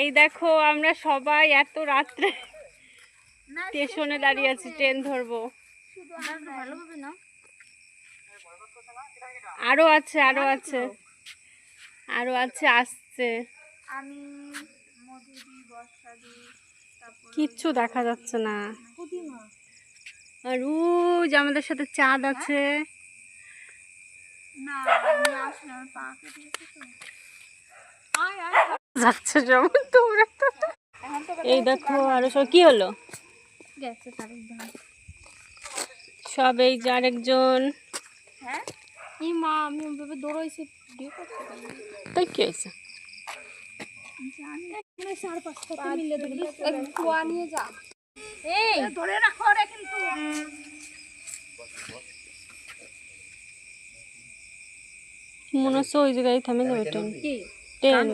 এই দেখো আমরা সবাই এত রাত্রে স্টেশনে দাঁড়িয়ে আছি, ট্রেন ধরবো। আরো আছে আসছে। কিচ্ছু দেখা যাচ্ছে না। আর যে আমাদের সাথে চাঁদ আছে। যাচ্ছে যেমন তোমরা তো। এই দেখো আরো সব কি হলো সব, এই যে আরেকজন। আমি দৌড়াইছি, তাই কি হয়েছে? মনে হচ্ছে ওই জায়গায় থামে যাবে ট্রেন।